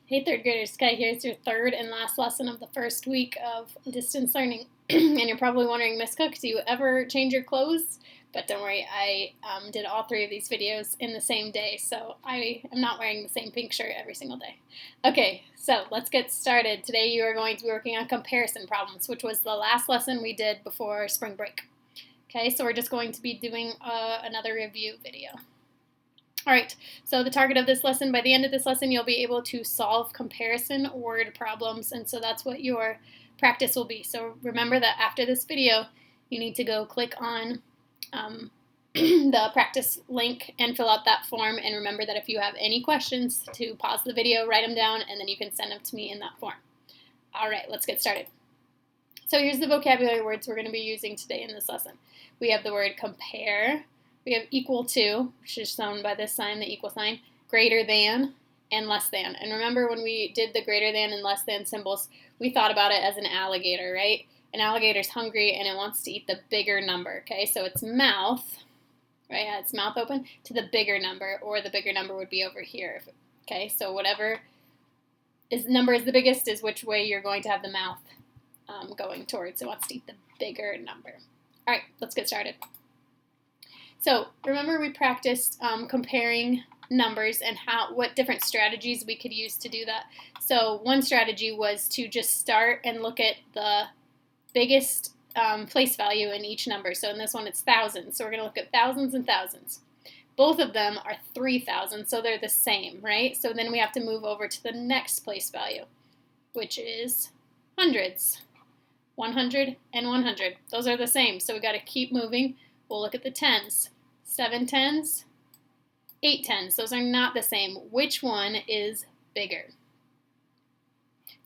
Hey third graders, Sky here. It's your third and last lesson of the first week of distance learning. And you're probably wondering, Miss Cook, do you ever change your clothes? But don't worry, I did all three of these videos in the same day, so I am not wearing the same pink shirt every single day. Okay, so let's get started. Today you are going to be working on comparison problems, which was the last lesson we did before spring break. Okay, so we're just going to be doing another review video. All right, so the target of this lesson, by the end of this lesson, you'll be able to solve comparison word problems, and so that's what your practice will be. So remember that after this video, you need to go click on the practice link and fill out that form, and remember that if you have any questions, to pause the video, write them down, and then you can send them to me in that form. All right, let's get started. So here's the vocabulary words we're going to be using today in this lesson. We have the word compare. We have equal to, which is shown by this sign, the equal sign, greater than, and less than. And remember when we did the greater than and less than symbols, we thought about it as an alligator, right? An alligator's hungry and it wants to eat the bigger number, okay? So its mouth, right, its mouth open to the bigger number, or the bigger number would be over here, okay? So whatever number is the biggest is which way you're going to have the mouth going towards. It wants to eat the bigger number. All right, let's get started. So remember we practiced comparing numbers and what different strategies we could use to do that. So one strategy was to just start and look at the biggest place value in each number. So in this one it's thousands. So we're going to look at thousands and thousands. Both of them are 3,000, so they're the same, right? So then we have to move over to the next place value, which is hundreds. 100 and 100. Those are the same, so we got to keep moving. We'll look at the tens. 7 tens, 8 tens. Those are not the same. Which one is bigger?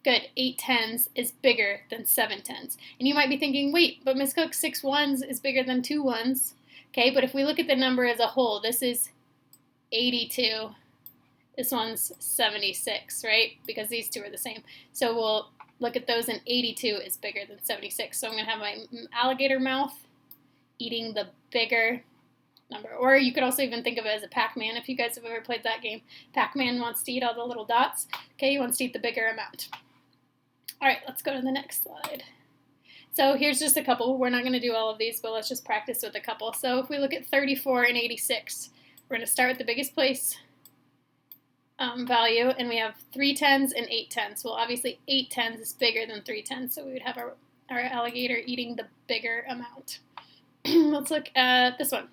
Good. 8 tens is bigger than 7 tens. And you might be thinking, wait, but Miss Cook, 6 ones is bigger than 2 ones. Okay, but if we look at the number as a whole, this is 82. This one's 76, right? Because these two are the same. So we'll look at those, and 82 is bigger than 76. So I'm going to have my alligator mouth eating the bigger number. Or you could also even think of it as a Pac-Man if you guys have ever played that game. Pac-Man wants to eat all the little dots. Okay, he wants to eat the bigger amount. All right, let's go to the next slide. So here's just a couple. We're not going to do all of these, but let's just practice with a couple. So if we look at 34 and 86, we're going to start with the biggest place value, and we have 3 tens and 8 tens. Well, obviously 8 tens is bigger than 3 tens, so we would have our alligator eating the bigger amount. Let's look at this one.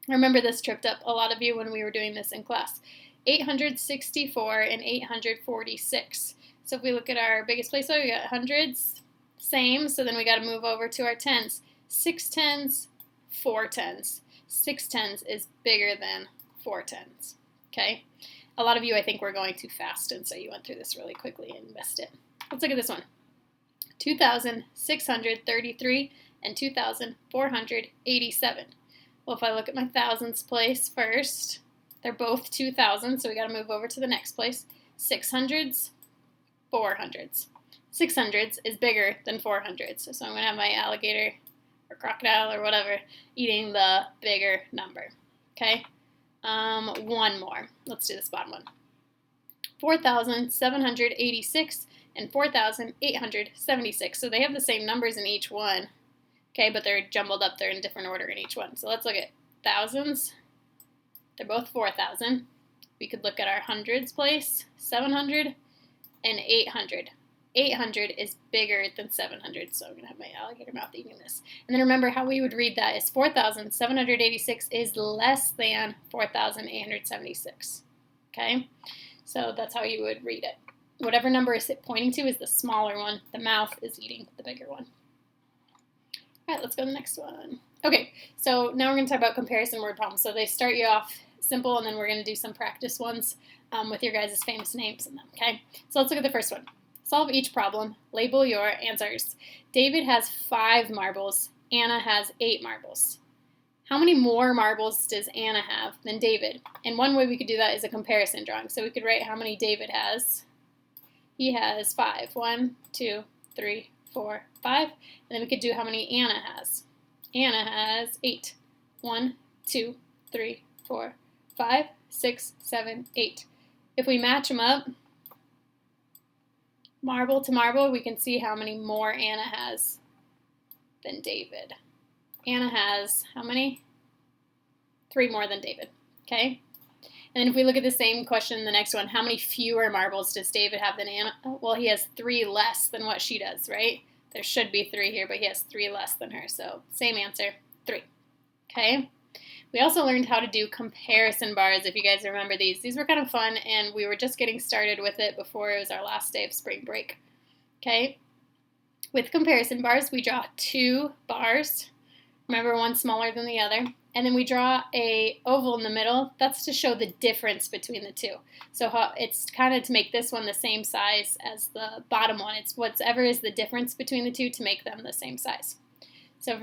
Remember, this tripped up a lot of you when we were doing this in class. 864 and 846. So if we look at our biggest place value, we got hundreds, same, so then we got to move over to our tens. 6 tens, 4 tens. 6 tens is bigger than 4 tens, okay? A lot of you, I think, were going too fast, and so you went through this really quickly and missed it. Let's look at this one. 2,633 and 2,487. Well, if I look at my thousands place first, they're both 2,000, so we got to move over to the next place. 600s, 400s. 600s is bigger than 400s, so I'm going to have my alligator or crocodile or whatever eating the bigger number. Okay, one more. Let's do this bottom one. 4,786 and 4,876. So they have the same numbers in each one. Okay, but they're jumbled up. They're in different order in each one. So let's look at thousands. They're both 4,000. We could look at our hundreds place, 700 and 800. 800 is bigger than 700, so I'm going to have my alligator mouth eating this. And then remember how we would read that is 4,786 is less than 4,876. Okay, so that's how you would read it. Whatever number is it pointing to is the smaller one. The mouth is eating the bigger one. All right, let's go to the next one. Okay, so now we're going to talk about comparison word problems. So they start you off simple, and then we're going to do some practice ones with your guys' famous names in them, okay? So let's look at the first one. Solve each problem. Label your answers. David has 5 marbles. Anna has 8 marbles. How many more marbles does Anna have than David? And one way we could do that is a comparison drawing. So we could write how many David has. He has 5. 1, 2, 3, 4, 5. And then we could do how many Anna has. Anna has 8. 1, 2, 3, 4, 5, 6, 7, 8. If we match them up, marble to marble, we can see how many more Anna has than David. Anna has how many? 3 more than David, okay? And then if we look at the same question in the next one, how many fewer marbles does David have than Anna? Well, he has 3 less than what she does, right? There should be 3 here, but he has 3 less than her, so same answer, 3, okay? We also learned how to do comparison bars, if you guys remember these. These were kind of fun, and we were just getting started with it before it was our last day of spring break, okay? With comparison bars, we draw 2 bars. Remember, one smaller than the other. And then we draw a oval in the middle. That's to show the difference between the 2. So it's kind of to make this one the same size as the bottom one. It's whatever is the difference between the 2 to make them the same size. So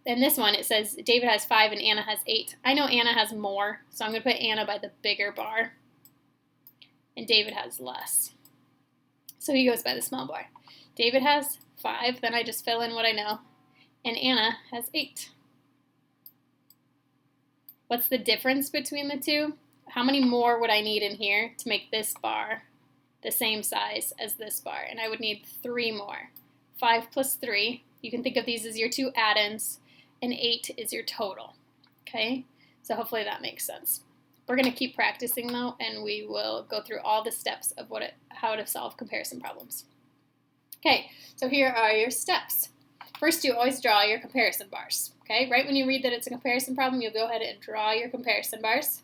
in this one, it says David has 5 and Anna has 8. I know Anna has more, so I'm going to put Anna by the bigger bar. And David has less. So he goes by the small bar. David has 5, then I just fill in what I know. And Anna has 8. What's the difference between the 2? How many more would I need in here to make this bar the same size as this bar? And I would need 3 more. 5 plus 3. You can think of these as your 2 add-ins, and 8 is your total. Okay? So hopefully that makes sense. We're going to keep practicing though, and we will go through all the steps of how to solve comparison problems. Okay, so here are your steps. First, you always draw your comparison bars. Okay, right when you read that it's a comparison problem, you'll go ahead and draw your comparison bars.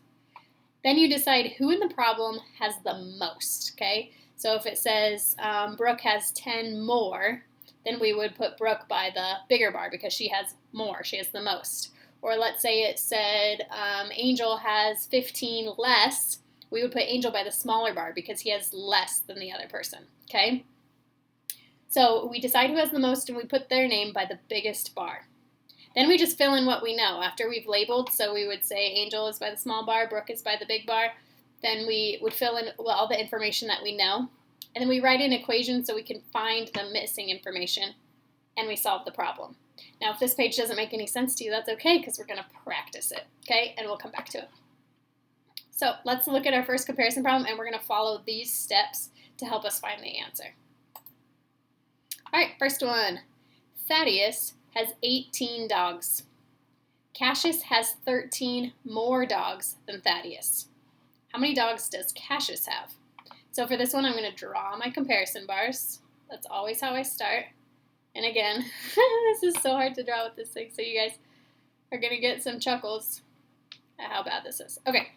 Then you decide who in the problem has the most. Okay, so if it says Brooke has 10 more, then we would put Brooke by the bigger bar because she has more, she has the most. Or let's say it said Angel has 15 less, we would put Angel by the smaller bar because he has less than the other person. Okay. So we decide who has the most and we put their name by the biggest bar. Then we just fill in what we know after we've labeled. So we would say Angel is by the small bar, Brooke is by the big bar. Then we would fill in all the information that we know. And then we write an equation so we can find the missing information and we solve the problem. Now, if this page doesn't make any sense to you, that's okay because we're going to practice it, okay? And we'll come back to it. So let's look at our first comparison problem and we're going to follow these steps to help us find the answer. All right, first one. Thaddeus has 18 dogs. Cassius has 13 more dogs than Thaddeus. How many dogs does Cassius have? So for this one, I'm going to draw my comparison bars. That's always how I start. And again, this is so hard to draw with this thing, so you guys are going to get some chuckles at how bad this is. Okay.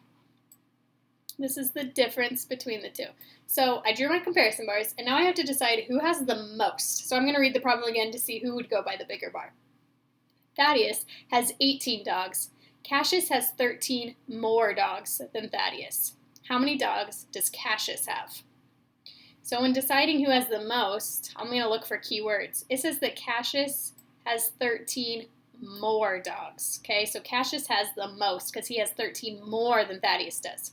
This is the difference between the 2. So I drew my comparison bars, and now I have to decide who has the most. So I'm going to read the problem again to see who would go by the bigger bar. Thaddeus has 18 dogs. Cassius has 13 more dogs than Thaddeus. How many dogs does Cassius have? So when deciding who has the most, I'm going to look for keywords. It says that Cassius has 13 more dogs. Okay, so Cassius has the most because he has 13 more than Thaddeus does.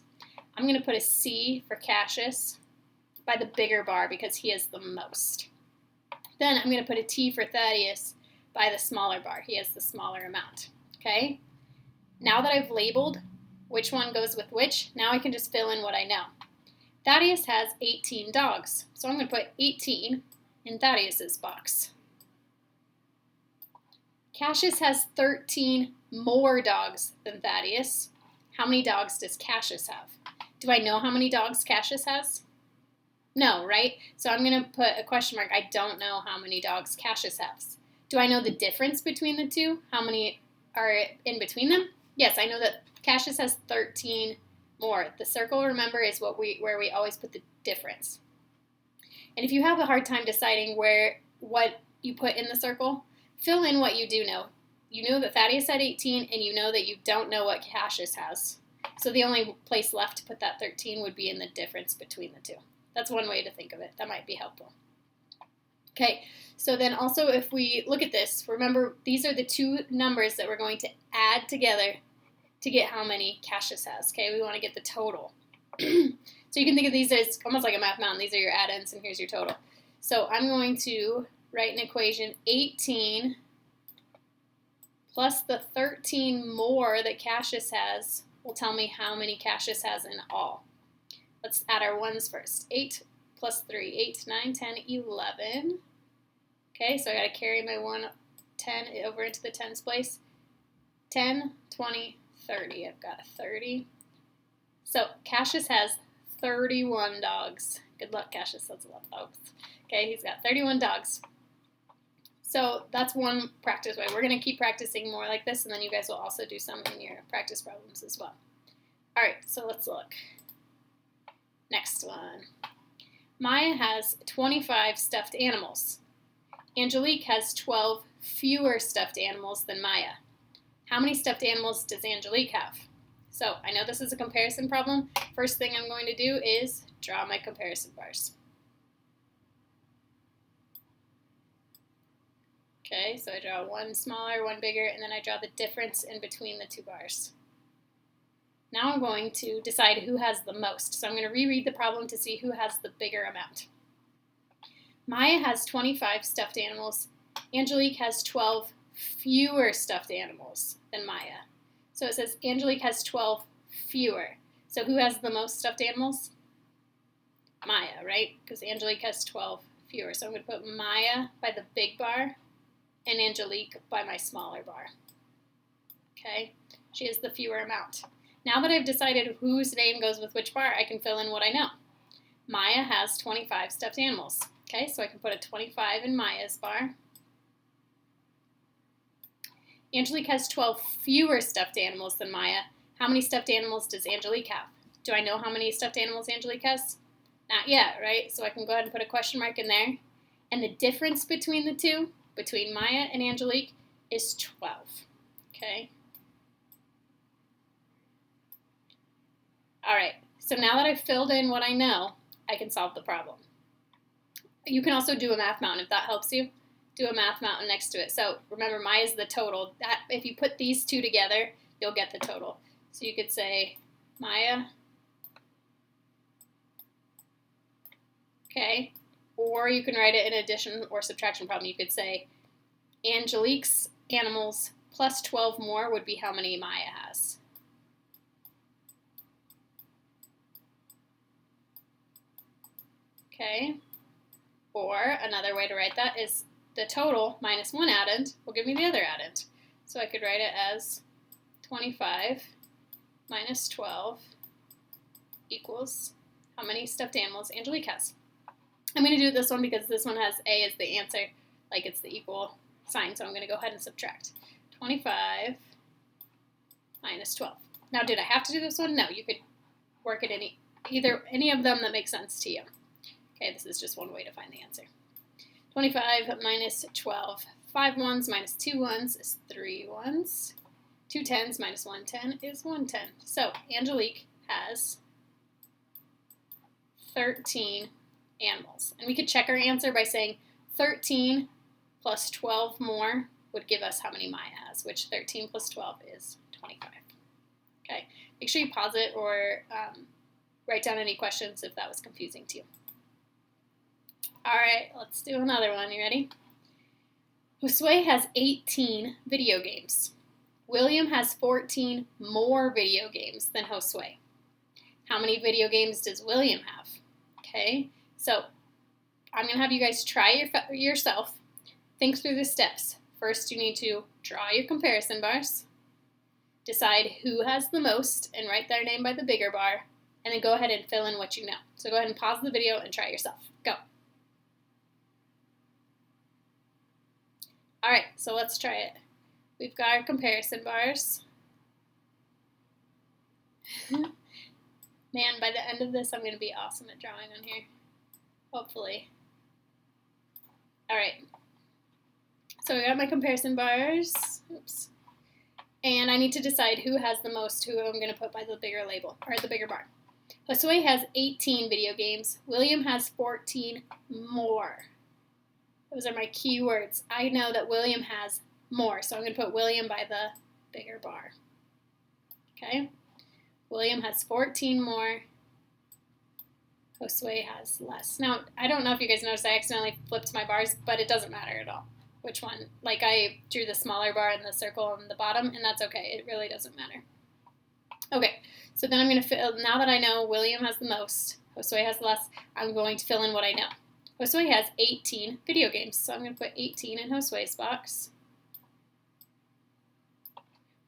I'm going to put a C for Cassius by the bigger bar because he has the most. Then I'm going to put a T for Thaddeus by the smaller bar. He has the smaller amount. Okay? Now that I've labeled which one goes with which, now I can just fill in what I know. Thaddeus has 18 dogs, so I'm going to put 18 in Thaddeus's box. Cassius has 13 more dogs than Thaddeus. How many dogs does Cassius have? Do I know how many dogs Cassius has? No, right? So I'm going to put a question mark. I don't know how many dogs Cassius has. Do I know the difference between the 2? How many are in between them? Yes, I know that Cassius has 13 more. The circle, remember, is where we always put the difference. And if you have a hard time deciding what you put in the circle, fill in what you do know. You know that Thaddeus had 18, and you know that you don't know what Cassius has. So the only place left to put that 13 would be in the difference between the 2. That's one way to think of it. That might be helpful. Okay, so then also if we look at this, remember these are the 2 numbers that we're going to add together to get how many Cassius has. Okay, we want to get the total. So you can think of these as almost like a math mountain. These are your add-ins, and here's your total. So I'm going to write an equation, 18 plus the 13 more that Cassius has will tell me how many Cassius has in all. Let's add our ones first. 8 plus 3, 8, 9, 10, 11. Okay, so I got to carry my 1, 10 over into the tens place. 10, 20, 30. I've got 30. So Cassius has 31 dogs. Good luck, Cassius. That's a lot of dogs. Okay, he's got 31 dogs. So that's one practice way. We're going to keep practicing more like this, and then you guys will also do some in your practice problems as well. All right, so let's look. Next one. Maya has 25 stuffed animals. Angelique has 12 fewer stuffed animals than Maya. How many stuffed animals does Angelique have? So I know this is a comparison problem. First thing I'm going to do is draw my comparison bars. Okay, so I draw one smaller, one bigger, and then I draw the difference in between the two bars. Now I'm going to decide who has the most. So I'm going to reread the problem to see who has the bigger amount. Maya has 25 stuffed animals. Angelique has 12 fewer stuffed animals than Maya. So it says Angelique has 12 fewer. So who has the most stuffed animals? Maya, right? Because Angelique has 12 fewer. So I'm going to put Maya by the big bar and Angelique by my smaller bar. Okay? She has the fewer amount. Now that I've decided whose name goes with which bar, I can fill in what I know. Maya has 25 stuffed animals. Okay, so I can put a 25 in Maya's bar. Angelique has 12 fewer stuffed animals than Maya. How many stuffed animals does Angelique have? Do I know how many stuffed animals Angelique has? Not yet, right? So I can go ahead and put a question mark in there. And the difference between the two, between Maya and Angelique, is 12. Okay? All right, so now that I've filled in what I know, I can solve the problem. You can also do a math mountain if that helps you. Do a math mountain next to it. So remember, Maya is the total. That if you put these two together, you'll get the total. So you could say Maya, okay, or you can write it in addition or subtraction problem. You could say Angelique's animals plus 12 more would be how many Maya has. Okay, or another way to write that is the total minus one addend will give me the other addend. So I could write it as 25 minus 12 equals how many stuffed animals Angelique has. I'm going to do this one because this one has A as the answer, like it's the equal sign, so I'm going to go ahead and subtract. 25 minus 12. Now, did I have to do this one? No, you could work it any of them that makes sense to you. Okay, this is just one way to find the answer. 25 minus 12. 5 ones minus 2 ones is 3 ones. 2 tens minus 1 10 is 1 10. So Angelique has 13 animals. And we could check our answer by saying 13 plus 12 more would give us how many Maya has, which 13 plus 12 is 25. Okay, make sure you pause it or write down any questions if that was confusing to you. All right, let's do another one. You ready? Josue has 18 video games. William has 14 more video games than Josue. How many video games does William have? Okay, so I'm going to have you guys try yourself. Think through the steps. First, you need to draw your comparison bars, decide who has the most, and write their name by the bigger bar, and then go ahead and fill in what you know. So go ahead and pause the video and try yourself. Go. All right, so let's try it. We've got our comparison bars. Man, by the end of this, I'm going to be awesome at drawing on here. Hopefully. All right. So I got my comparison bars. Oops. And I need to decide who has the most, who I'm going to put by the bigger label, or the bigger bar. Josue has 18 video games. William has 14 more. Those are my key words. I know that William has more, so I'm going to put William by the bigger bar. Okay? William has 14 more. Josue has less. Now, I don't know if you guys noticed I accidentally flipped my bars, but it doesn't matter at all which one. Like, I drew the smaller bar in the circle on the bottom, and that's okay. It really doesn't matter. Okay, so then I'm going to fill, now that I know William has the most, Josue has less. I'm going to fill in what I know. Josue has 18 video games, so I'm going to put 18 in Josue's box.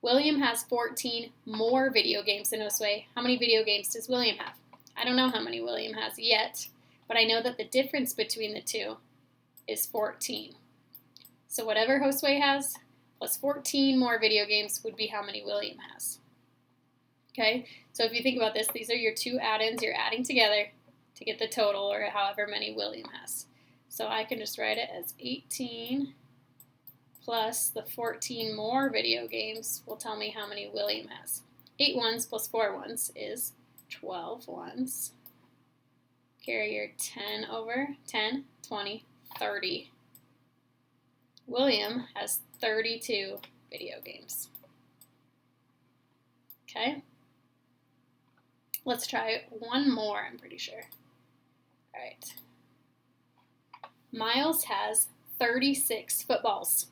William has 14 more video games than Josue. How many video games does William have? I don't know how many William has yet, but I know that the difference between the two is 14. So whatever Josue has plus 14 more video games would be how many William has. Okay, so if you think about this, these are your two add-ins you're adding together to get the total, or however many William has. So I can just write it as 18 plus the 14 more video games will tell me how many William has. 8 ones plus 4 ones is 12 ones. Carry your 10 over, 10, 20, 30. William has 32 video games. Okay? Let's try one more, I'm pretty sure. All right. Miles has 36 footballs.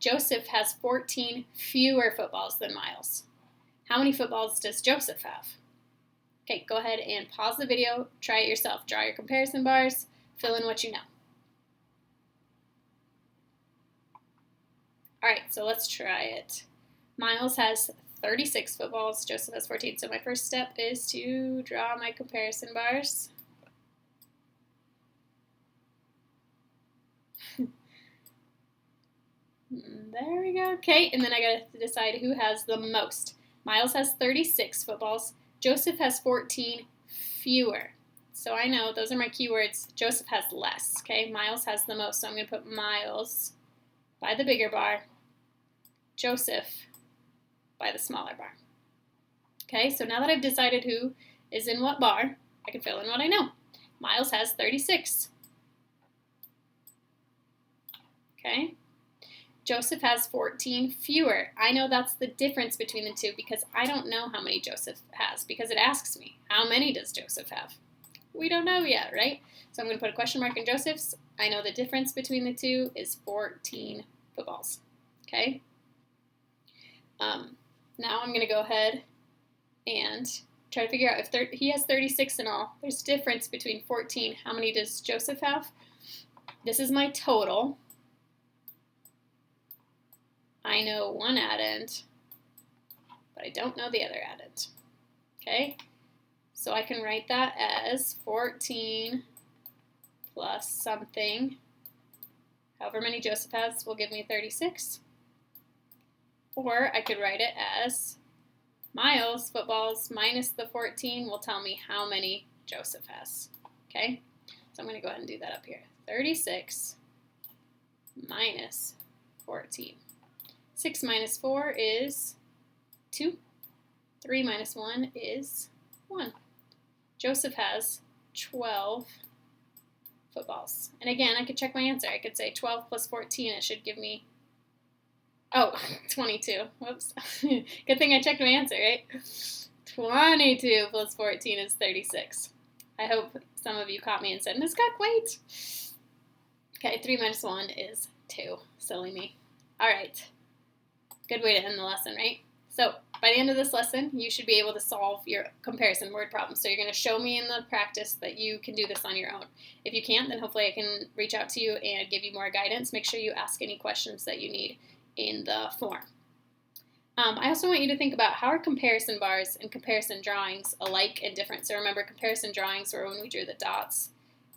Joseph has 14 fewer footballs than Miles. How many footballs does Joseph have? Okay, go ahead and pause the video, try it yourself. Draw your comparison bars, fill in what you know. All right, so let's try it. Miles has 36 footballs, Joseph has 14. So my first step is to draw my comparison bars. There we go. Okay, and then I got to decide who has the most. Miles has 36 footballs. Joseph has 14 fewer. So I know those are my keywords. Joseph has less. Okay, Miles has the most. So I'm going to put Miles by the bigger bar. Joseph by the smaller bar. Okay, so now that I've decided who is in what bar, I can fill in what I know. Miles has 36. Okay. Joseph has 14 fewer. I know that's the difference between the two because I don't know how many Joseph has because it asks me, how many does Joseph have? We don't know yet, right? So I'm going to put a question mark in Joseph's. I know the difference between the two is 14 footballs. Okay? Now I'm going to go ahead and try to figure out if he has 36 in all. There's a difference between 14. How many does Joseph have? This is my total. I know one addend, but I don't know the other addend. Okay? So I can write that as 14 plus something. However many Joseph has will give me 36. Or I could write it as Miles footballs minus the 14 will tell me how many Joseph has. Okay? So I'm going to go ahead and do that up here. 36 minus 14. 6 minus 4 is 2. 3 minus 1 is 1. Joseph has 12 footballs. And again, I could check my answer. I could say 12 plus 14. It should give me, 22. Whoops. Good thing I checked my answer, right? 22 plus 14 is 36. I hope some of you caught me and said, Ms. Cook, wait. Okay, 3 minus 1 is 2. Silly me. All right. Good way to end the lesson, right? So by the end of this lesson, you should be able to solve your comparison word problem. So you're going to show me in the practice that you can do this on your own. If you can't, then hopefully I can reach out to you and give you more guidance. Make sure you ask any questions that you need in the form. I also want you to think about how are comparison bars and comparison drawings alike and different. So remember, comparison drawings were when we drew the dots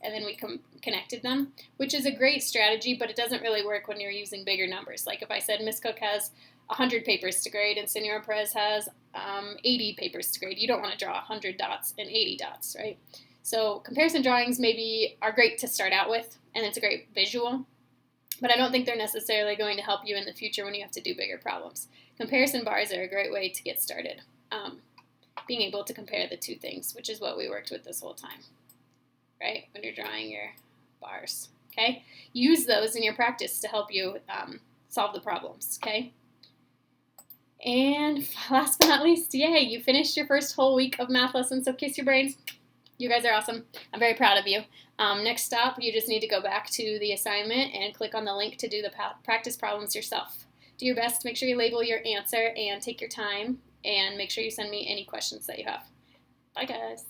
and then we connected them, which is a great strategy, but it doesn't really work when you're using bigger numbers. Like if I said Miss Cook has 100 papers to grade and Senora Perez has 80 papers to grade. You don't want to draw 100 dots and 80 dots, right? So comparison drawings maybe are great to start out with, and it's a great visual, but I don't think they're necessarily going to help you in the future when you have to do bigger problems. Comparison bars are a great way to get started, being able to compare the two things, which is what we worked with this whole time, right, when you're drawing your bars, okay? Use those in your practice to help you solve the problems, okay? And last but not least, yay, you finished your first whole week of math lessons, so kiss your brains. You guys are awesome. I'm very proud of you. Next stop, you just need to go back to the assignment and click on the link to do the practice problems yourself. Do your best, make sure you label your answer and take your time, and make sure you send me any questions that you have. Bye, guys.